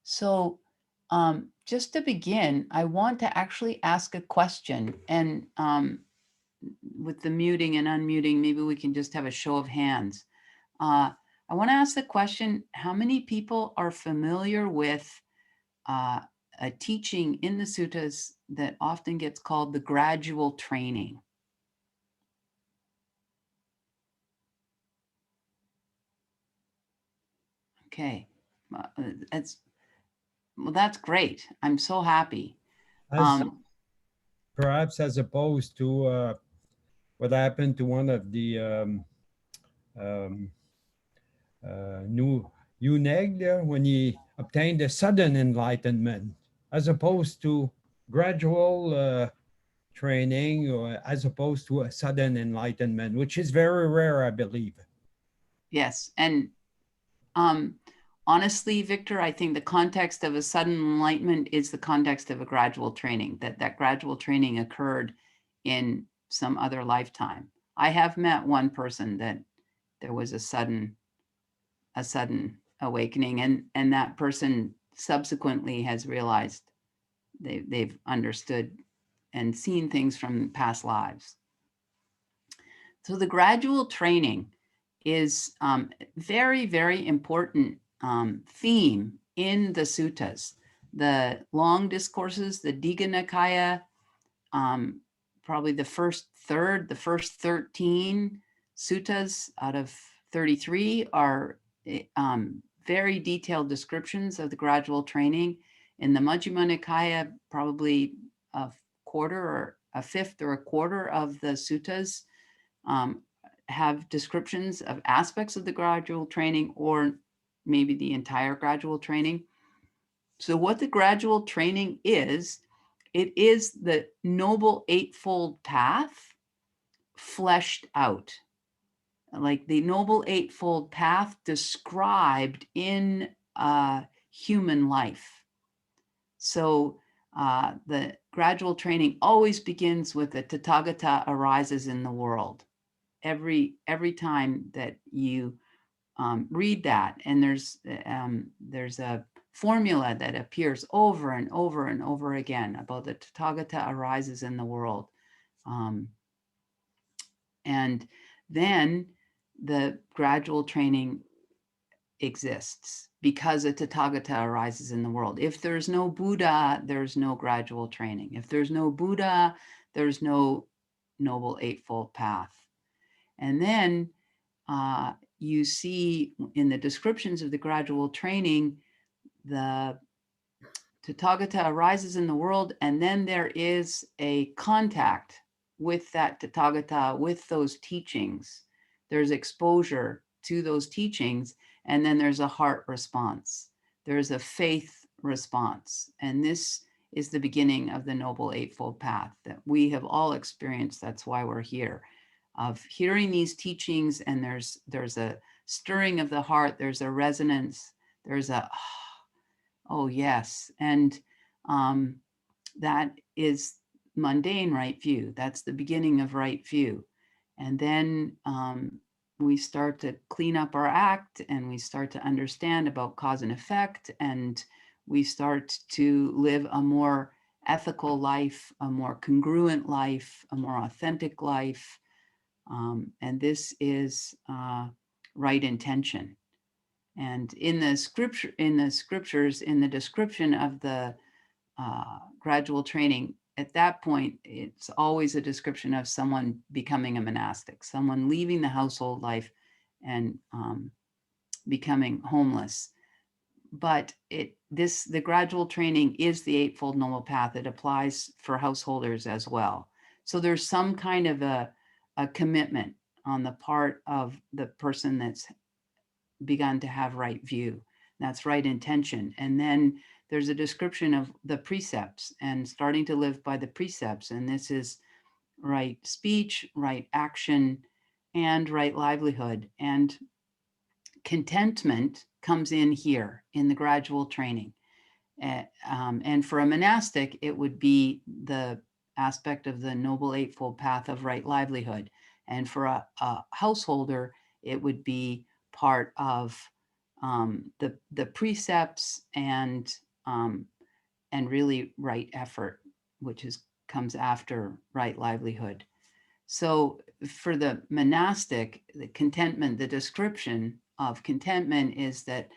So, just to begin, I want to actually ask a question. And with the muting and unmuting, maybe we can just have a show of hands. Uh, I want to ask the question, how many people are familiar with uh, a teaching in the suttas that often gets called the gradual training? Okay, that's well, that's great. I'm so happy. As Um, perhaps as opposed to what happened to one of the um, new Uneg when he obtained a sudden enlightenment, as opposed to gradual training, or as opposed to a sudden enlightenment, which is very rare, I believe. yes, and Um, honestly, Victor, I think the context of a sudden enlightenment is the context of a gradual training, that gradual training occurred in some other lifetime. I have met one person that there was a sudden awakening, and that person subsequently has realized they've understood and seen things from past lives. So the gradual training is very, very important theme in the suttas. The long discourses, the Digha Nikaya, probably the first third, the first 13 suttas out of 33 are very detailed descriptions of the gradual training. In the Majjhima Nikaya, probably a quarter or a fifth or a quarter of the suttas um, have descriptions of aspects of the gradual training or maybe the entire gradual training. So what the gradual training is, it is the Noble Eightfold Path fleshed out. Like the Noble Eightfold Path described in human life. So the gradual training always begins with the Tathagata arises in the world. Every time that you read that, and there's a formula that appears over and over and over again about the Tathagata arises in the world, and then the gradual training exists because a Tathagata arises in the world. If there's no Buddha, there's no gradual training. If there's no Buddha, there's no Noble Eightfold Path. And then you see in the descriptions of the gradual training, the Tathagata arises in the world, and then there is a contact with that Tathagata, with those teachings. There's exposure to those teachings, and then there's a heart response. There's a faith response. And this is the beginning of the Noble Eightfold Path that we have all experienced. That's why we're here, of hearing these teachings, and there's a stirring of the heart, there's a resonance, there's a oh yes, and that is mundane right view. That's the beginning of right view, and then we start to clean up our act, and we start to understand about cause and effect, and we start to live a more ethical life, a more congruent life, a more authentic life. And this is right intention. And in the scriptures, in the description of the gradual training, at that point, it's always a description of someone becoming a monastic, someone leaving the household life and becoming homeless. But the gradual training is the Eightfold Noble Path. It applies for householders as well. So there's some kind of a commitment on the part of the person that's begun to have right view. That's right intention. And then there's a description of the precepts and starting to live by the precepts. And this is right speech, right action, and right livelihood. And contentment comes in here in the gradual training. And for a monastic, it would be the aspect of the Noble Eightfold Path of right livelihood. And for a householder, it would be part of the precepts and really right effort, which comes after right livelihood. So for the monastic, the contentment, the description of contentment is that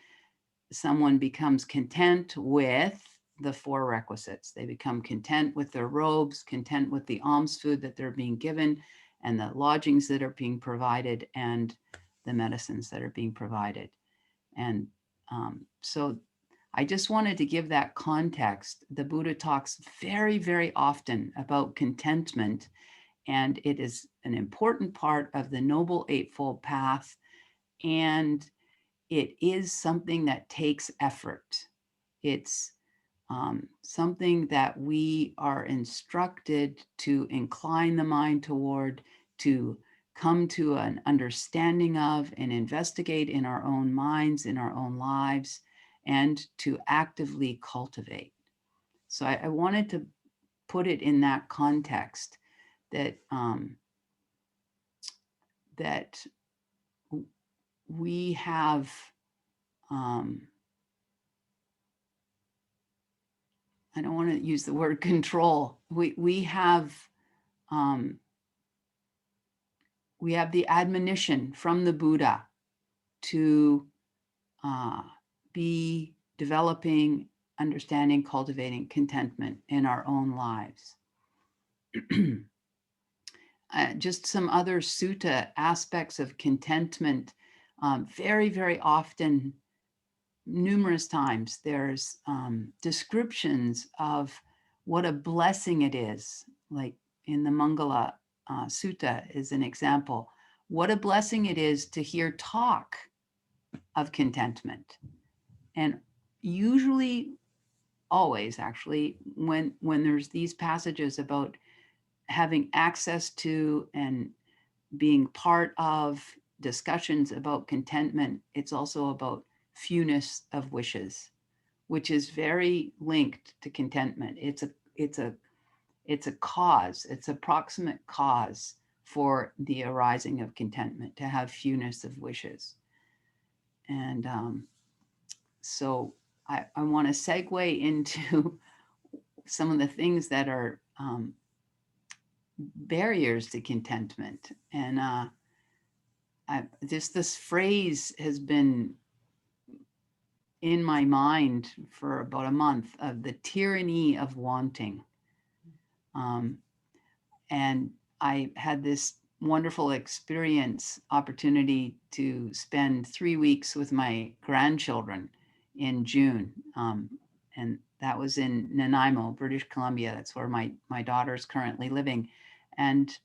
someone becomes content with the four requisites. They become content with their robes, content with the alms food that they're being given, and the lodgings that are being provided, and the medicines that are being provided. And so I just wanted to give that context. The Buddha talks very, very often about contentment, and it is an important part of the Noble Eightfold Path. And it is something that takes effort. It's something that we are instructed to incline the mind toward, to come to an understanding of and investigate in our own minds, in our own lives, and to actively cultivate. So I wanted to put it in that context that that we have I don't want to use the word control. We have the admonition from the Buddha to be developing, understanding, cultivating contentment in our own lives. Just some other sutta aspects of contentment. Very, very often, numerous times, there's descriptions of what a blessing it is, like in the Mangala Sutta is an example. What a blessing it is to hear talk of contentment. And usually, always actually, when there's these passages about having access to and being part of discussions about contentment, it's also about fewness of wishes, which is very linked to contentment. It's a cause, it's a proximate cause for the arising of contentment, to have fewness of wishes. And so I want to segue into some of the things that are barriers to contentment. And this phrase has been in my mind for about a month, of the tyranny of wanting. And I had this wonderful opportunity to spend 3 weeks with my grandchildren in June. And that was in Nanaimo, British Columbia. That's where my daughter's currently living. And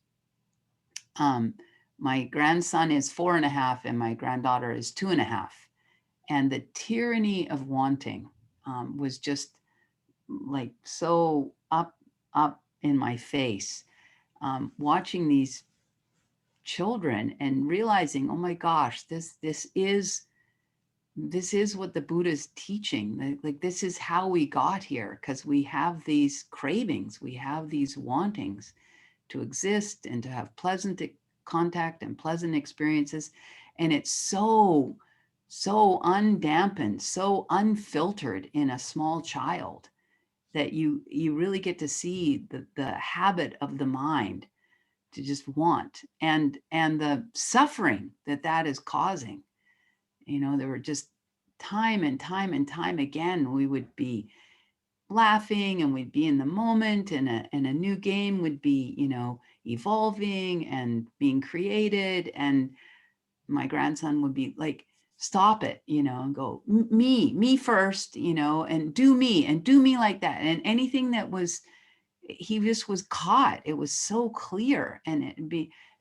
my grandson is 4.5 and my granddaughter is 2.5. And the tyranny of wanting was just like so up in my face, watching these children and realizing, oh my gosh, this is what the Buddha is teaching. Like this is how we got here, because we have these cravings, we have these wantings to exist and to have pleasant contact and pleasant experiences. And it's so undampened, so unfiltered in a small child, that you really get to see the habit of the mind to just want, and the suffering that is causing. There were just time and time and time again, we would be laughing and we'd be in the moment, and a new game would be evolving and being created, and my grandson would be like, stop it, and go, me first, and do me like that. And anything that was, he just was caught. It was so clear. And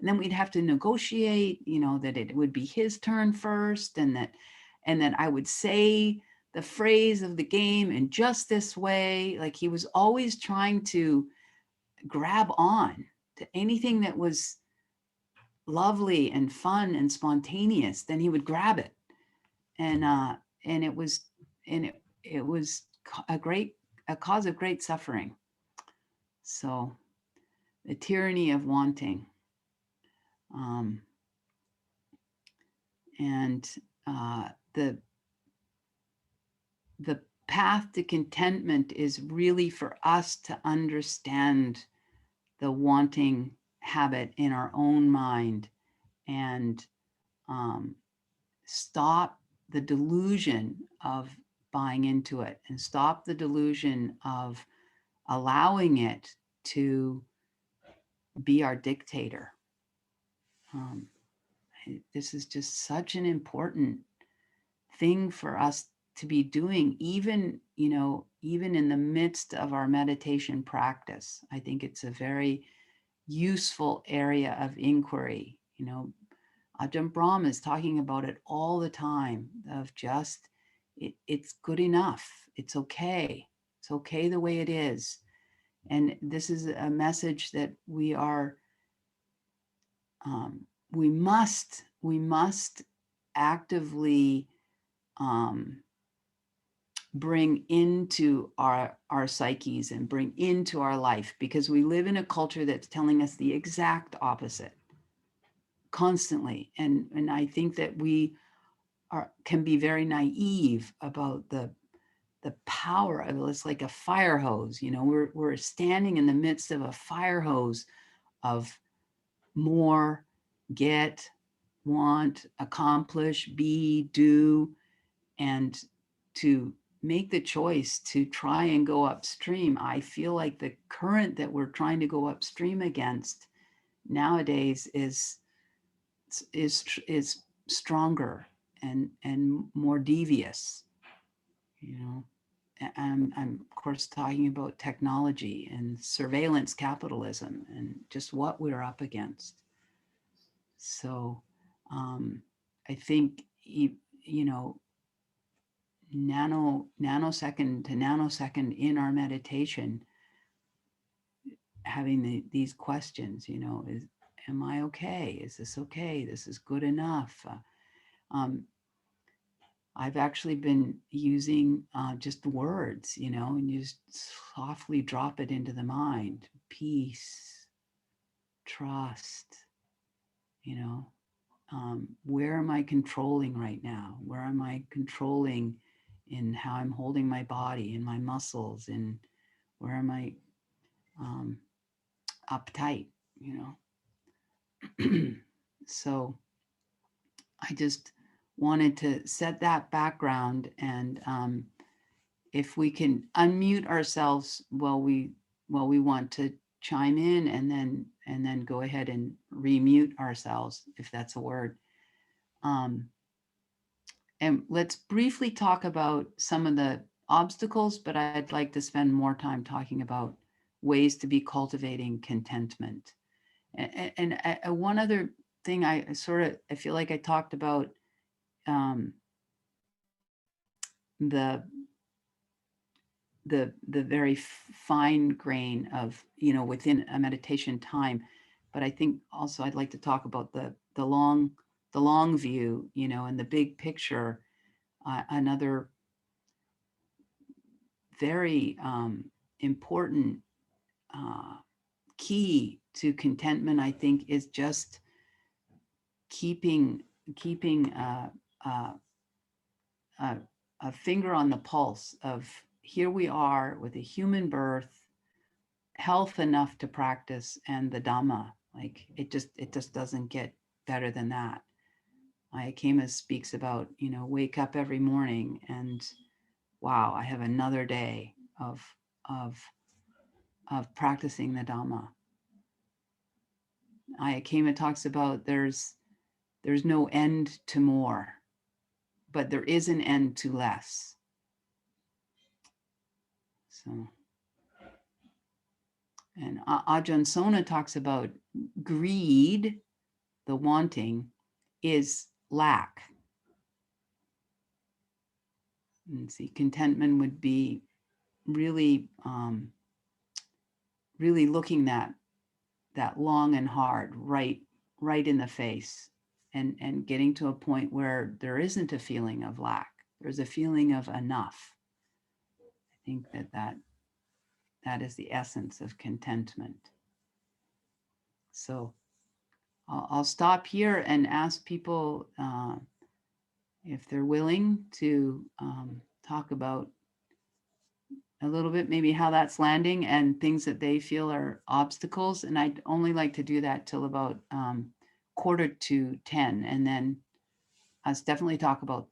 then we'd have to negotiate, that it would be his turn first, and that I would say the phrase of the game in just this way. Like he was always trying to grab on to anything that was lovely and fun and spontaneous. Then he would grab it. And it was a cause of great suffering. So the tyranny of wanting. And the the path to contentment is really for us to understand the wanting habit in our own mind and um, stop the delusion of buying into it and stop the delusion of allowing it to be our dictator. Um, this is just such an important thing for us to be doing, even, even in the midst of our meditation practice. I think it's a very useful area of inquiry. Ajahn Brahm is talking about it all the time of just, it's good enough. It's okay. It's okay the way it is. And this is a message that um, we must actively um, bring into our psyches and bring into our life, because we live in a culture that's telling us the exact opposite constantly. And I think that we can be very naive about the power of it. It's like a fire hose. We're standing in the midst of a fire hose of more, get, want, accomplish, be, do, and to make the choice to try and go upstream. I feel like the current that we're trying to go upstream against nowadays is stronger and more devious. You know, I'm of course talking about technology and surveillance capitalism and just what we're up against. So I think nanosecond to nanosecond in our meditation, having these questions, am I okay? Is this okay? This is good enough. Um, I've actually been using just words, and you just softly drop it into the mind. Peace, trust, you know, where am I controlling right now? Where am I controlling in how I'm holding my body and my muscles? And where am I um, uptight, So I just wanted to set that background, and if we can unmute ourselves while we want to chime in, and then go ahead and remute ourselves, if that's a word. Um, and let's briefly talk about some of the obstacles, but I'd like to spend more time talking about ways to be cultivating contentment. And one other thing I feel like I talked about um, the the very fine grain of within a meditation time, but I think also I'd like to talk about the long view, and the big picture. Another very important uh, key to contentment, I think, is just keeping uh, a, a finger on the pulse of, here we are with a human birth, health enough to practice, and the Dhamma. Like it just doesn't get better than that. Ayakema speaks about, wake up every morning and wow, I have another day of of practicing the Dhamma. Ayakema talks about there's no end to more, but there is an end to less. So, and Ajahn Sona talks about greed, the wanting, is lack. And see, contentment would be really, really looking that long and hard, right in the face, and getting to a point where there isn't a feeling of lack. There's a feeling of enough. I think that is the essence of contentment. So I'll stop here and ask people if they're willing to talk about a little bit, maybe how that's landing and things that they feel are obstacles. And I'd only like to do that till about 9:45, and then us definitely talk about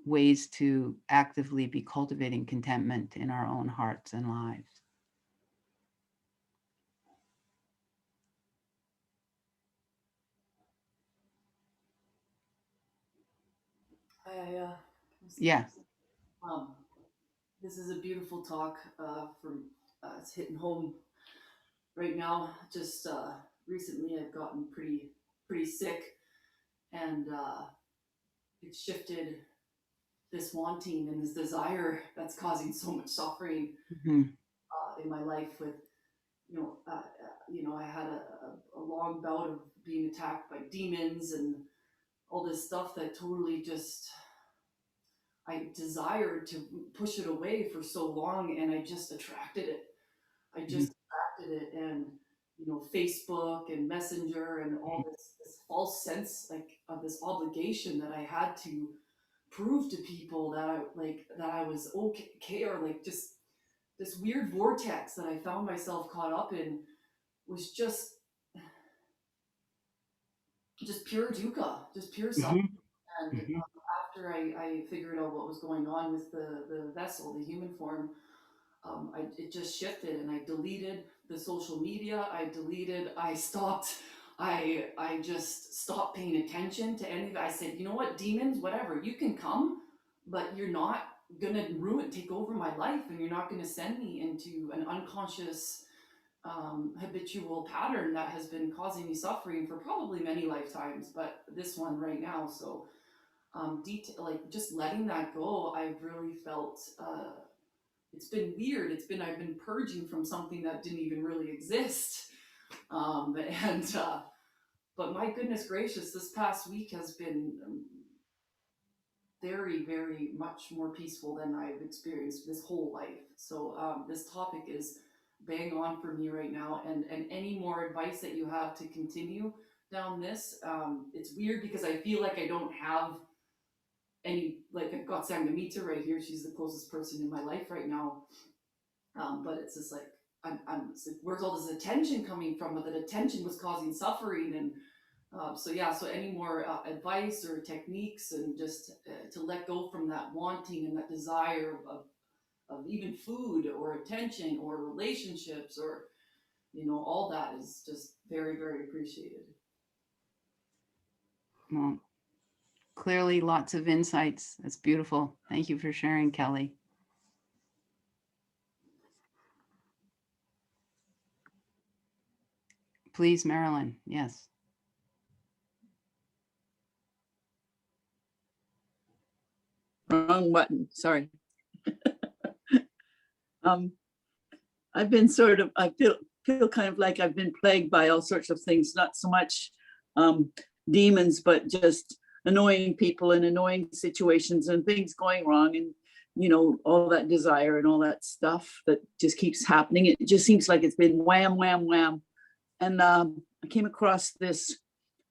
ways to actively be cultivating contentment in our own hearts and lives. I Yeah. um, this is a beautiful talk from it's hitting home right now. Just recently, I've gotten pretty sick, and it shifted this wanting and this desire that's causing so much suffering Mhm. in my life. With I had a long bout of being attacked by demons and all this stuff that totally just I desired to push it away for so long, and I just attracted it. I Mhm. just attracted it, and Facebook and Messenger and all this false sense like of this obligation that I had to prove to people that I was okay, or like just this weird vortex that I found myself caught up in was just pure dukkha, just pure suffering. Mhm. And Mhm. after I figured out what was going on with the vessel, the human form, it just shifted, and I deleted the social media. I stopped, I just stopped paying attention to any of it. I said, you know what, demons, whatever, you can come, but you're not gonna take over my life, and you're not gonna send me into an unconscious habitual pattern that has been causing me suffering for probably many lifetimes, but this one right now. So like just letting that go, I've really felt it's been weird. I've been purging from something that didn't even really exist. And But my goodness gracious, this past week has been very, very much more peaceful than I've experienced this whole life. So this topic is bang on for me right now. And any more advice that you have to continue down this, it's weird because I feel like I don't have any, like I've got Sangamita right here. She's the closest person in my life right now. But it's just like, it's like, where's all this attention coming from? But that attention was causing suffering. And so yeah, so any more advice or techniques, and just to let go from that wanting and that desire of even food or attention or relationships, or all that is just very, very appreciated. Well, clearly lots of insights. That's beautiful. Thank you for sharing, Kelly. Please, Marilyn. Yes. Wrong button. Sorry. Um, I've been I feel kind of like I've been plagued by all sorts of things, not so much um, demons, but just annoying people and annoying situations and things going wrong, and all that desire and all that stuff that just keeps happening. It just seems like it's been wham, wham, wham. And I came across this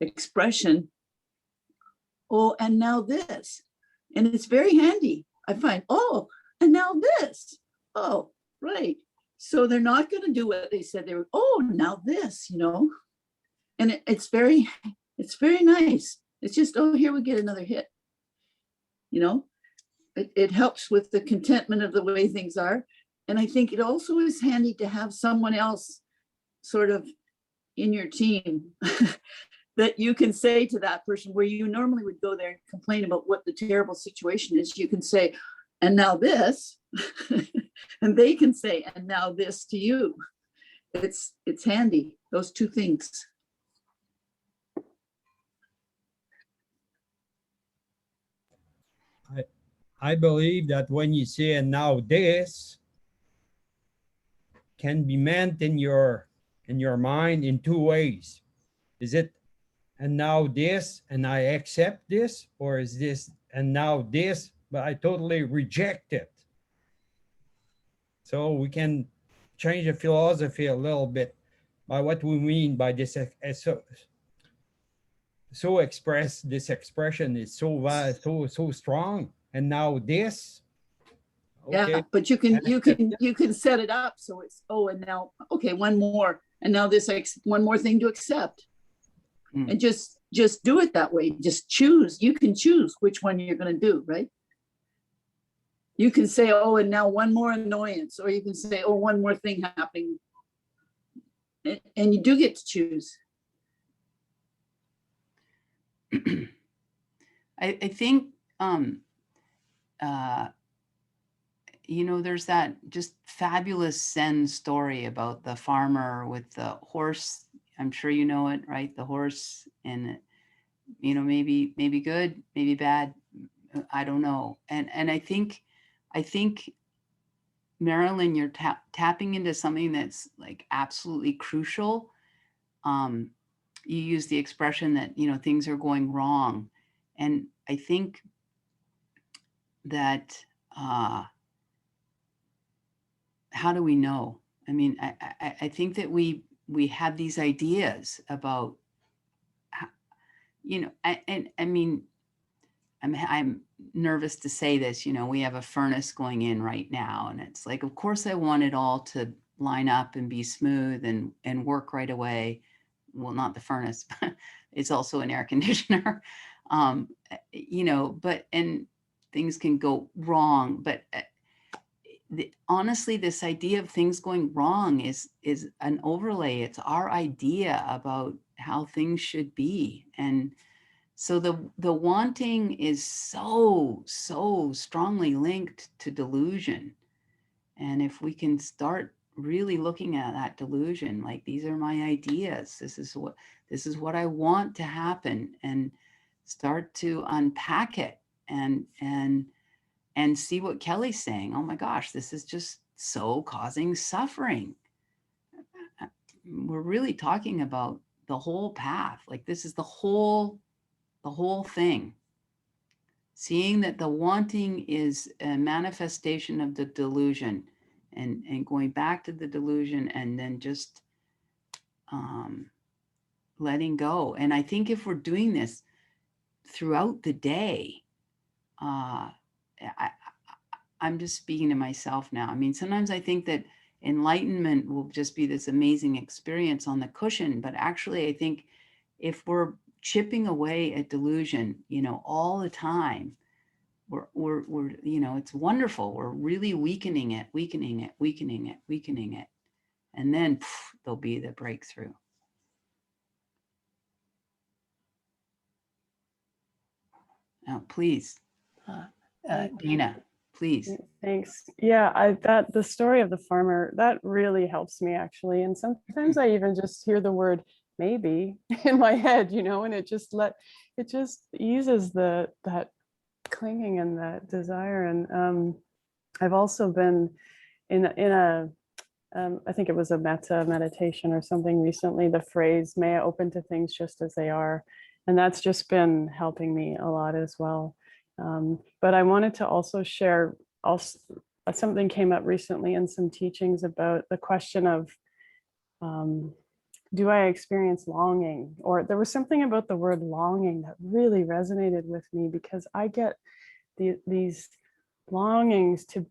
expression, oh, and now this. And it's very handy. I find, oh, and now this. Oh, right. So they're not going to do what they said they were. Oh, now this. And it's very nice. It's just, oh, here we get another hit. You know, it helps with the contentment of the way things are. And I think it also is handy to have someone else sort of in your team that you can say to that person, where you normally would go there and complain about what the terrible situation is. You can say, and now this, and they can say, and now this to you. It's handy, those two things. I, I believe that when you say and now this can be meant in your mind in two ways. Is it and now this and I accept this, or is this and now this but I totally reject it? So we can change the philosophy a little bit by what we mean by this. So express this expression is so strong. And now this, Okay. Yeah, but you can set it up so it's, oh, and now, okay, one more, and now this one more thing to accept. Mm. And just do it that way. Just choose. You can choose which one you're going to do, right? You can say, oh, and now one more annoyance, or you can say, oh, one more thing happening. And you do get to choose. I think, there's that just fabulous Zen story about the farmer with the horse. I'm sure you know it, right? The horse, and maybe good, maybe bad. I don't know. And I think, Marilyn, you're tapping into something that's like absolutely crucial. You use the expression that things are going wrong, and I think that how do we know? I mean, I think that we have these ideas about and I mean, I'm nervous to say this, we have a furnace going in right now, and it's like, of course I want it all to line up and be smooth and work right away. Well, not the furnace, but it's also an air conditioner. But and things can go wrong, but honestly, this idea of things going wrong is an overlay. It's our idea about how things should be. And so the wanting is so strongly linked to delusion. And if we can start really looking at that delusion, like, these are my ideas, this is what I want to happen, and start to unpack it and see what Kelly's saying. Oh my gosh, this is just so causing suffering. We're really talking about the whole path. Like, this is the whole thing. Seeing that the wanting is a manifestation of the delusion, and going back to the delusion, and then just letting go. And I think if we're doing this throughout the day, I'm just speaking to myself now. I mean, sometimes I think that enlightenment will just be this amazing experience on the cushion, but actually I think if we're chipping away at delusion, all the time, we're it's wonderful. We're really weakening it. And then there'll be the breakthrough. Now, please, Dana, please. Thanks. Yeah, the story of the farmer, that really helps me actually. And sometimes I even just hear the word maybe in my head, and it just eases that clinging and that desire. And I've also been in a I think it was a metta meditation or something recently, the phrase, may I open to things just as they are. And that's just been helping me a lot as well. But I wanted to also share something came up recently in some teachings about the question of, do I experience longing? Or there was something about the word longing that really resonated with me, because I get these longings to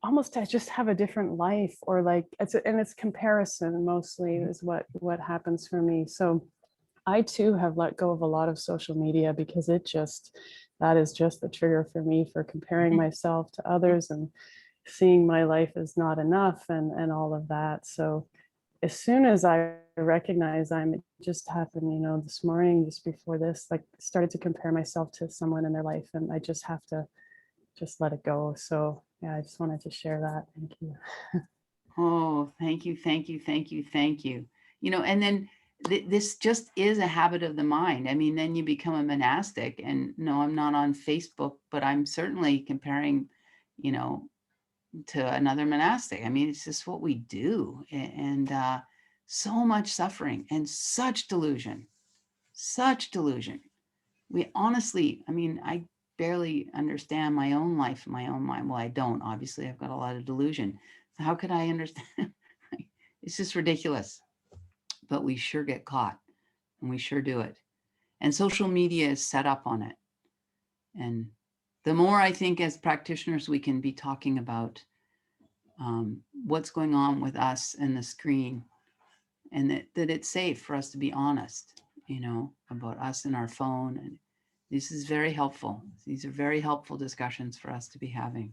almost to just have a different life, or like it's comparison mostly is what happens for me. So I too have let go of a lot of social media, because that is just the trigger for me for comparing myself to others and seeing my life as not enough and all of that. So as soon as I recognize it just happened, this morning, just before this, like, started to compare myself to someone in their life, and I just have to just let it go. So yeah, I just wanted to share that. Thank you. Oh, thank you. And then this just is a habit of the mind. I mean, then you become a monastic, and no, I'm not on Facebook, but I'm certainly comparing, to another monastic. I mean, it's just what we do. And so much suffering and such delusion. We honestly, I mean, I barely understand my own life in my own mind. Well, I don't, obviously, I've got a lot of delusion. So how could I understand? It's just ridiculous. But we sure get caught, and we sure do it. And social media is set up on it. And the more I think as practitioners we can be talking about what's going on with us and the screen, and that it's safe for us to be honest, you know, about us and our phone. And this is very helpful. These are very helpful discussions for us to be having.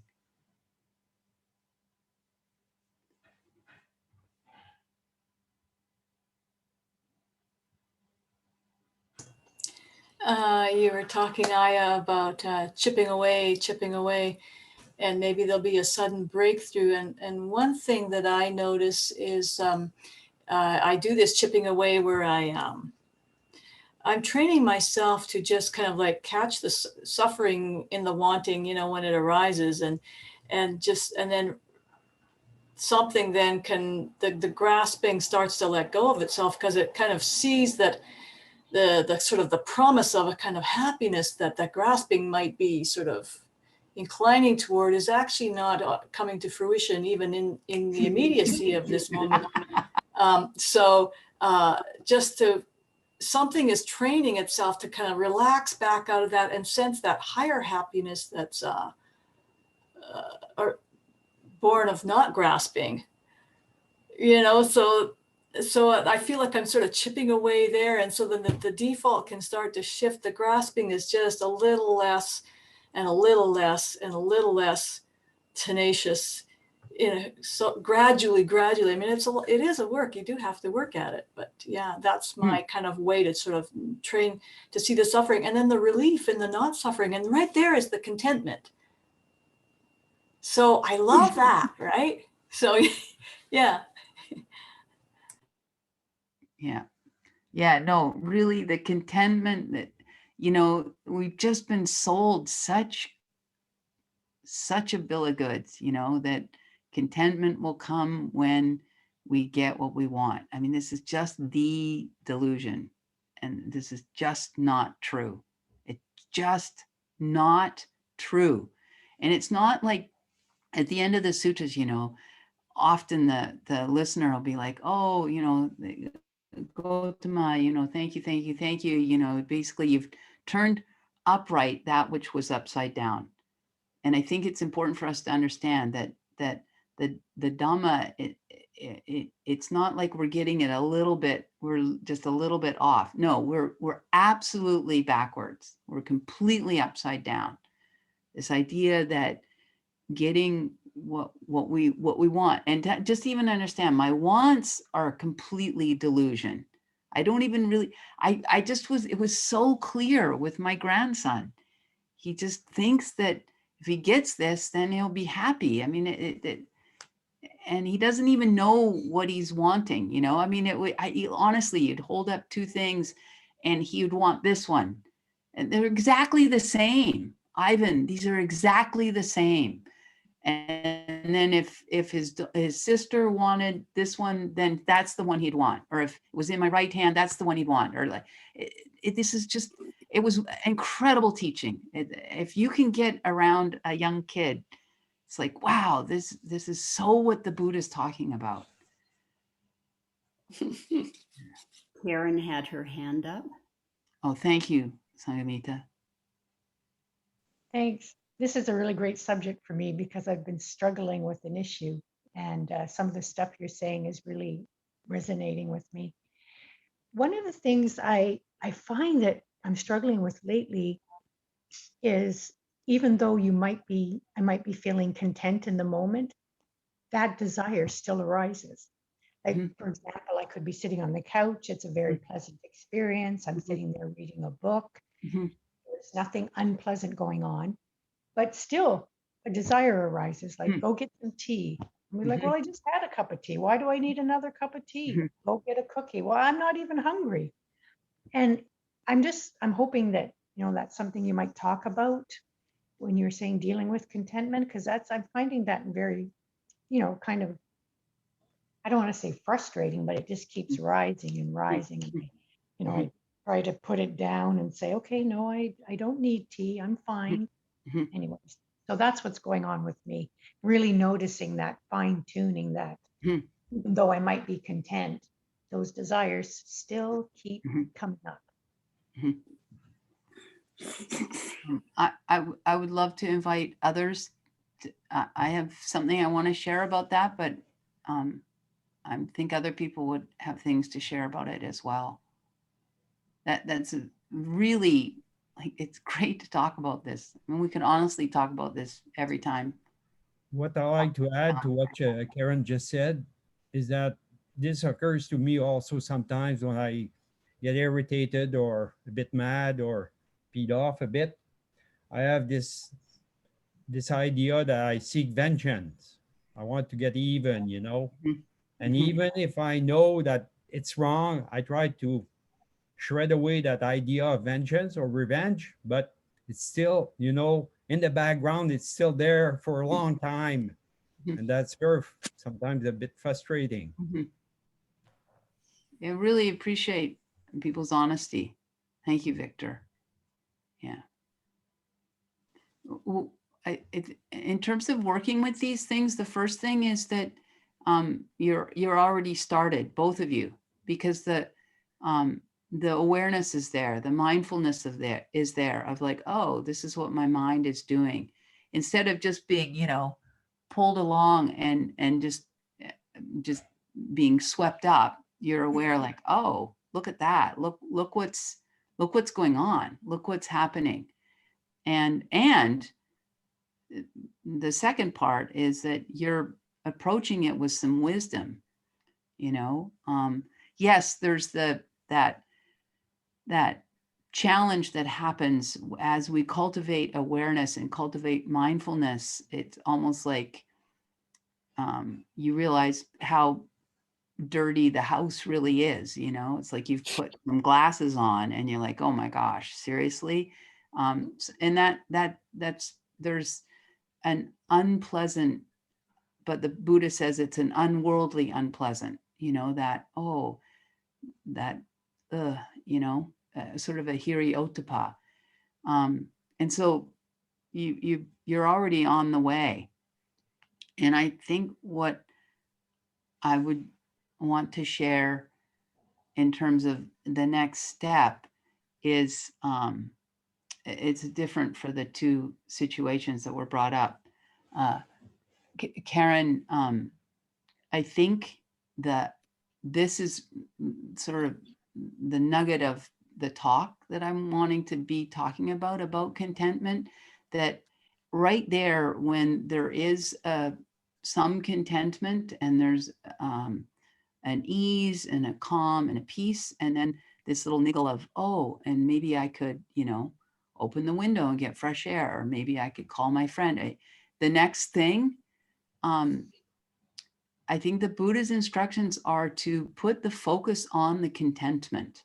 You were talking, Aya, about chipping away, and maybe there'll be a sudden breakthrough. And one thing that I notice is I do this chipping away where I'm training myself to just kind of like catch the suffering in the wanting, you know, when it arises, and then something then the grasping starts to let go of itself, because it kind of sees that the sort of the promise of a kind of happiness that grasping might be sort of inclining toward is actually not coming to fruition even in the immediacy of this moment. So just to, something is training itself to kind of relax back out of that and sense that higher happiness that's born of not grasping, you know. So I feel like I'm sort of chipping away there, and so then the default can start to shift. The grasping is just a little less and a little less and a little less tenacious, you know. So gradually, I mean, it is a work. You do have to work at it, but yeah, that's my kind of way to sort of train to see the suffering, and then the relief in the not suffering, and right there is the contentment. So I love that, right? So yeah. Yeah, no, really the contentment that, you know, we've just been sold such a bill of goods, you know, that contentment will come when we get what we want. I mean, this is just the delusion, and this is just not true. It's just not true. And it's not like at the end of the sutras, you know, often the listener will be like, oh, you know, Gotama, you know, thank you. You know, basically you've turned upright that which was upside down. And I think it's important for us to understand that the Dhamma, it's not like we're getting it a little bit, we're just a little bit off. No, we're absolutely backwards. We're completely upside down. This idea that getting what we want, and to just even understand my wants are completely delusion. I don't even really, I just was, it was so clear with my grandson. He just thinks that if he gets this, then he'll be happy. I mean, and he doesn't even know what he's wanting, you know. I mean, honestly, you'd hold up two things and he would want this one, and they're exactly the same. Ivan, these are exactly the same. And then if his sister wanted this one, then that's the one he'd want. Or if it was in my right hand, that's the one he'd want. Or like, this is just, it was incredible teaching. If you can get around a young kid, it's like, wow, this is so what the Buddha is talking about. Karen had her hand up. Oh, thank you, Sangamita. Thanks. This is a really great subject for me because I've been struggling with an issue, and some of the stuff you're saying is really resonating with me. One of the things I find that I'm struggling with lately is, even though I might be feeling content in the moment, that desire still arises. Like, for example, I could be sitting on the couch. It's a very pleasant experience. I'm sitting there reading a book. There's nothing unpleasant going on. But still, a desire arises, like, go get some tea. And we're like, well, I just had a cup of tea. Why do I need another cup of tea? Go get a cookie. Well, I'm not even hungry. And I'm hoping that, you know, that's something you might talk about when you're saying dealing with contentment, because I'm finding that very, you know, kind of, I don't want to say frustrating, but it just keeps rising and rising. And you know, I try to put it down and say, okay, no, I don't need tea. I'm fine. Anyways, so that's what's going on with me, really noticing that, fine tuning that, even though I might be content, those desires still keep coming up. I would love to invite others. I have something I want to share about that, but I think other people would have things to share about it as well. That's a really, like, it's great to talk about this. I mean, we can honestly talk about this every time. What I like to add to what Karen just said is that this occurs to me also sometimes when I get irritated or a bit mad or peed off a bit. I have this idea that I seek vengeance. I want to get even, you know. And Mhm. even if I know that it's wrong, I try to shred away that idea of vengeance or revenge, but it's still, you know, in the background, it's still there for a long time. Mhm. And that's very sometimes a bit frustrating. Mhm. I really appreciate people's honesty. Thank you, Victor. Yeah. In terms of working with these things, the first thing is that you're already started, both of you, because the awareness is there, the mindfulness of there is there of like, oh, this is what my mind is doing, instead of just being, pulled along and just being swept up. You're aware, like, oh, look at that, look what's going on, look what's happening, and the second part is that you're approaching it with some wisdom. Yes, there's that challenge that happens as we cultivate awareness and cultivate mindfulness. It's almost like you realize how dirty the house really is. It's like you've put some glasses on and you're like, oh my gosh, seriously. And that's there's an unpleasant, but the Buddha says it's an unworldly unpleasant, that, oh, that, sort of a hiri ottappa. And so you're already on the way. And I think what I would want to share in terms of the next step is it's different for the two situations that were brought up. Karen, I think that this is sort of the nugget of the talk that I'm wanting to be talking about contentment, that right there, when there is some contentment and there's an ease and a calm and a peace, and then this little niggle of, oh, and maybe I could, open the window and get fresh air, or maybe I could call my friend. The next thing, I think the Buddha's instructions are to put the focus on the contentment.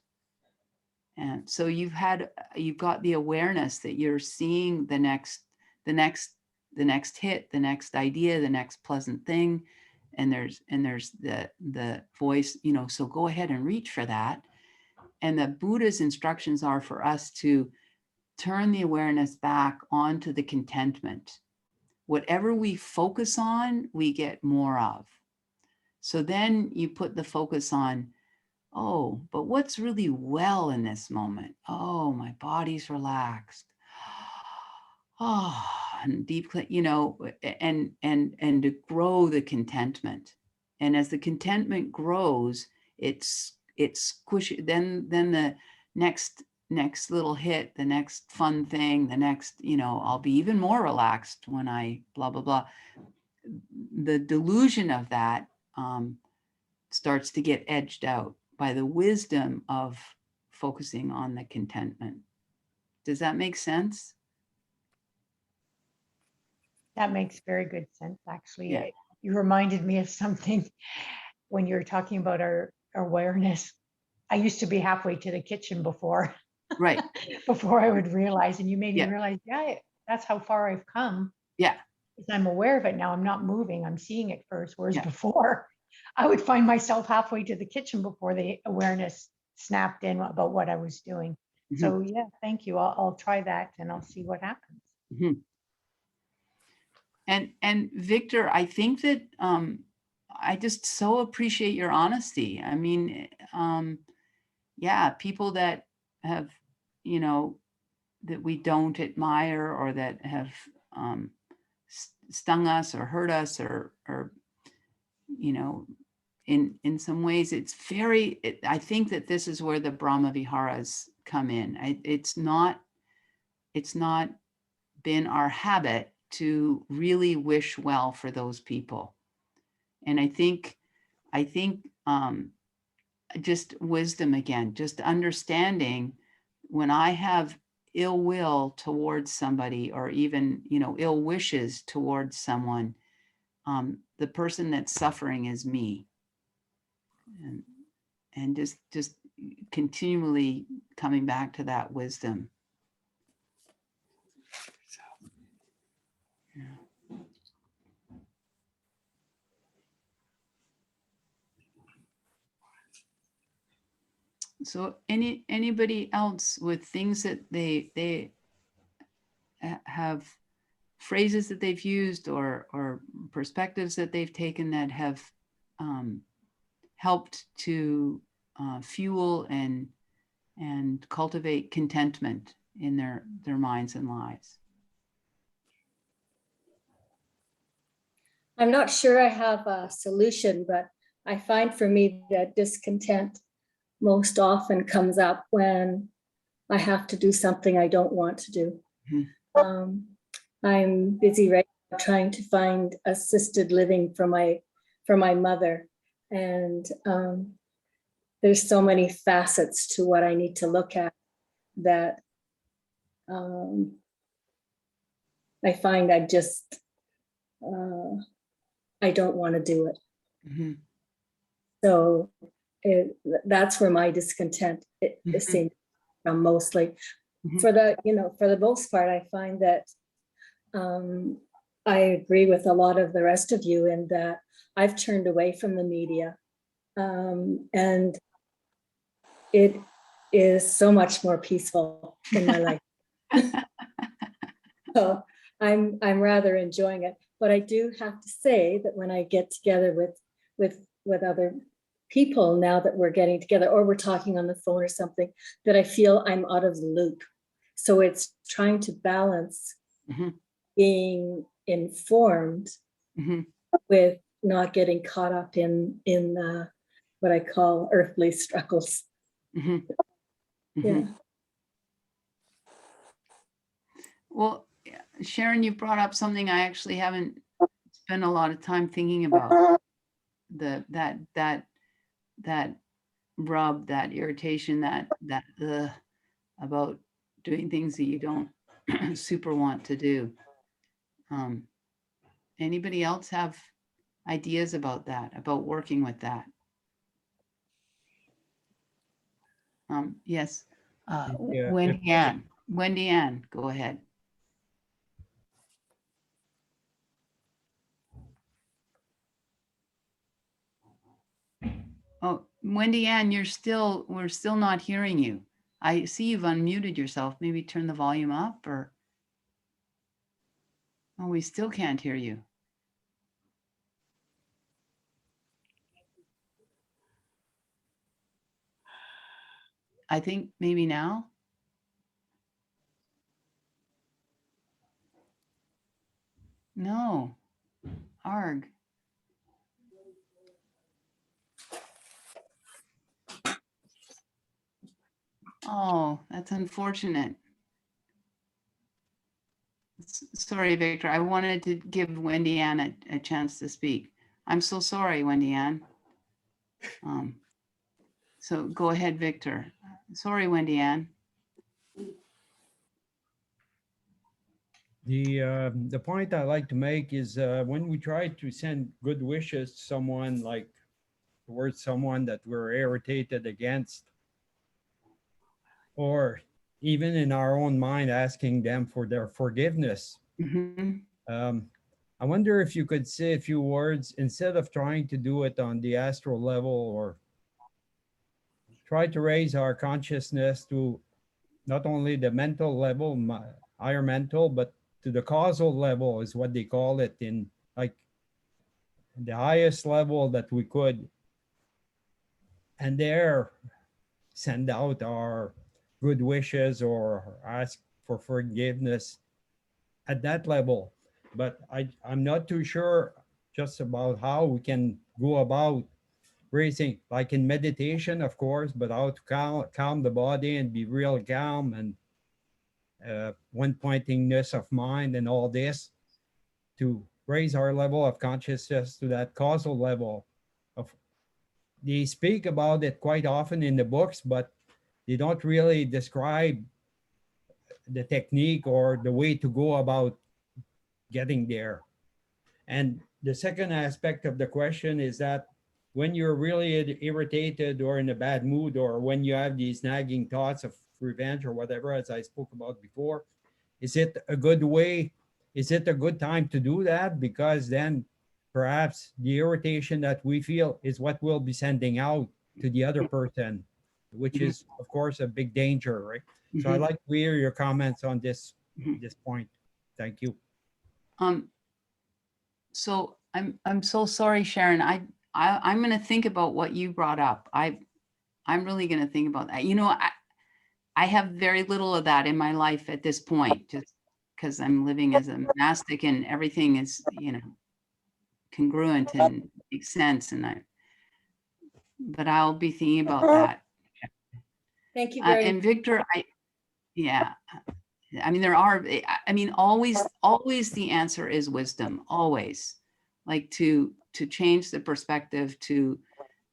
And so you've got the awareness that you're seeing the next hit, the next idea, the next pleasant thing. And there's the voice, so go ahead and reach for that. And the Buddha's instructions are for us to turn the awareness back onto the contentment. Whatever we focus on, we get more of. So then you put the focus on, oh, but what's really well in this moment? Oh, my body's relaxed. Oh, and deep, and to grow the contentment. And as the contentment grows, it's squishy. Then the next little hit, the next fun thing, the next, I'll be even more relaxed when I blah, blah, blah. The delusion of that starts to get edged out by the wisdom of focusing on the contentment. Does that make sense? That makes very good sense, actually. Yeah. You reminded me of something when you were talking about our awareness. I used to be halfway to the kitchen before, Right. before I would realize, and you made me Yeah. realize, yeah, that's how far I've come. Yeah. Because I'm aware of it now. I'm not moving. I'm seeing it first. Whereas Yeah. before, I would find myself halfway to the kitchen before the awareness snapped in about what I was doing. Mhm. So yeah, thank you. I'll try that and I'll see what happens. Mhm. And Victor, I think that I just so appreciate your honesty. I mean, yeah, people that have, we don't admire, or that have stung us or hurt us, or you know, in some ways it's very, I think that this is where the Brahma Viharas come in. It's not been our habit to really wish well for those people. And I think just wisdom again, just understanding when I have ill will towards somebody, or even, ill wishes towards someone, the person that's suffering is me. And just continually coming back to that wisdom. So, yeah. So anybody else with things that they have, phrases that they've used, or perspectives that they've taken that have helped to fuel and cultivate contentment in their minds and lives? I'm not sure I have a solution, but I find for me that discontent most often comes up when I have to do something I don't want to do. Mm-hmm. I'm busy right now trying to find assisted living for my mother, and there's so many facets to what I need to look at that I find I just I don't want to do it. Mm-hmm. So that's where my discontent it seems mostly. Mm-hmm. For the most part, I find that I agree with a lot of the rest of you in that I've turned away from the media, and it is so much more peaceful in my life. So I'm rather enjoying it. But I do have to say that when I get together with other people, now that we're getting together or we're talking on the phone or something, that I feel I'm out of the loop. So it's trying to balance mm-hmm. being informed mm-hmm. with not getting caught up in what I call earthly struggles. Mm-hmm. Mm-hmm. Yeah. Well, Sharon, you brought up something I actually haven't spent a lot of time thinking about. That rub, that irritation, that about doing things that you don't super want to do. Anybody else have ideas about that, about working with that? Yes. Wendy Ann, go ahead. Oh, Wendy Ann, we're still not hearing you. I see you've unmuted yourself. Maybe turn the volume up, or. Oh, we still can't hear you. I think maybe now. No, arg. Oh, that's unfortunate. Sorry, Victor. I wanted to give Wendy Ann a chance to speak. I'm so sorry, Wendy Ann. So go ahead, Victor. Sorry, Wendy Ann. The point I like to make is when we try to send good wishes to someone, like towards someone that we're irritated against, or even in our own mind asking them for their forgiveness. Mm-hmm. I wonder if you could say a few words instead of trying to do it on the astral level, or try to raise our consciousness to not only the mental level, higher mental, but to the causal level is what they call it, in like the highest level that we could. And there send out our good wishes or ask for forgiveness at that level. But I'm not too sure just about how we can go about raising, like in meditation, of course, but how to calm the body and be real calm and one pointingness of mind and all this to raise our level of consciousness to that causal level of. They speak about it quite often in the books, but they don't really describe the technique or the way to go about getting there. And the second aspect of the question is that when you're really irritated or in a bad mood, or when you have these nagging thoughts of revenge or whatever, as I spoke about before, is it a good way? Is it a good time to do that? Because then perhaps the irritation that we feel is what we'll be sending out to the other person, which is, of course, a big danger, right? So I'd like to hear your comments on this point. Thank you. So I'm so sorry, Sharon. I'm going to think about what you brought up. I'm really going to think about that. You know, I have very little of that in my life at this point, just because I'm living as a monastic and everything is, you know, congruent and makes sense. But I'll be thinking about that. Thank you very And much. Victor, yeah, I mean, always the answer is wisdom, always. Like to change the perspective, to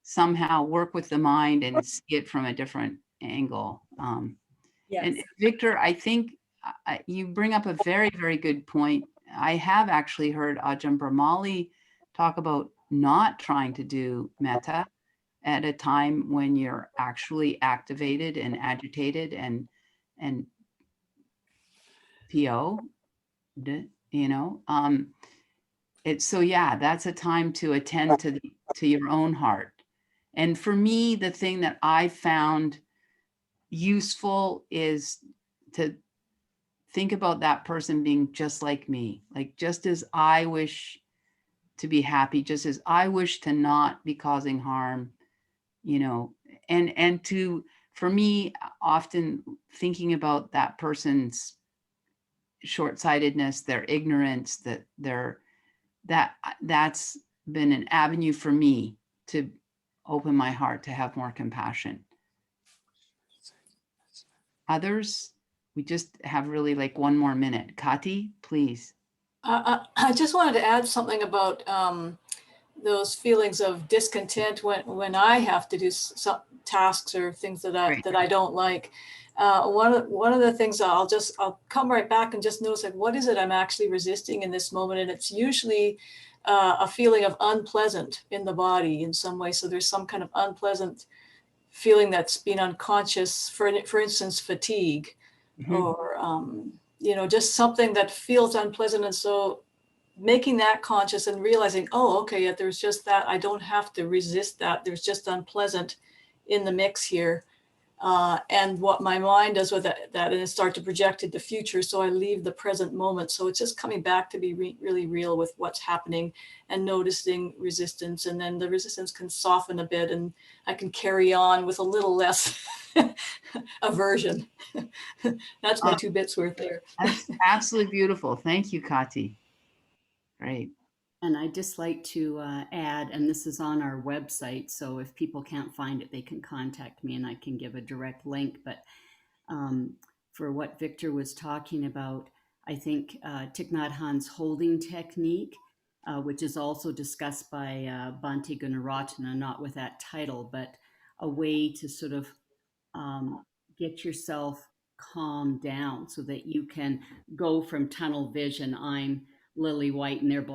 somehow work with the mind and see it from a different angle. Yes. And Victor, I think you bring up a very, very good point. I have actually heard Ajahn Brahmali talk about not trying to do metta at a time when you're actually activated and agitated and PO, you know, it's so, yeah, that's a time to attend to your own heart. And for me, the thing that I found useful is to think about that person being just like me, like just as I wish to be happy, just as I wish to not be causing harm, you know, and to, for me, often thinking about that person's short-sightedness, their ignorance, that's been an avenue for me to open my heart, to have more compassion. Others, we just have really like one more minute. Kati, please. I just wanted to add something about those feelings of discontent when I have to do some tasks or things that I don't like. One of the things I'll come right back and just notice, like, what is it I'm actually resisting in this moment? And it's usually a feeling of unpleasant in the body in some way. So there's some kind of unpleasant feeling that's been unconscious, for instance, fatigue, or you know, just something that feels unpleasant. And so making that conscious and realizing, oh, okay, yeah, there's just that. I don't have to resist that. There's just unpleasant in the mix here. And what my mind does with that and it start to project into the future. So I leave the present moment. So it's just coming back to be really real with what's happening and noticing resistance. And then the resistance can soften a bit and I can carry on with a little less aversion. That's my 2 bits worth there. That's absolutely beautiful. Thank you, Kati. Great. And I'd just like to add, and this is on our website, so if people can't find it, they can contact me and I can give a direct link. But for what Victor was talking about, I think Thich Nhat Hanh's holding technique, which is also discussed by Bhante Gunaratana, not with that title, but a way to sort of get yourself calmed down so that you can go from tunnel vision, I'm Lily White and they're black.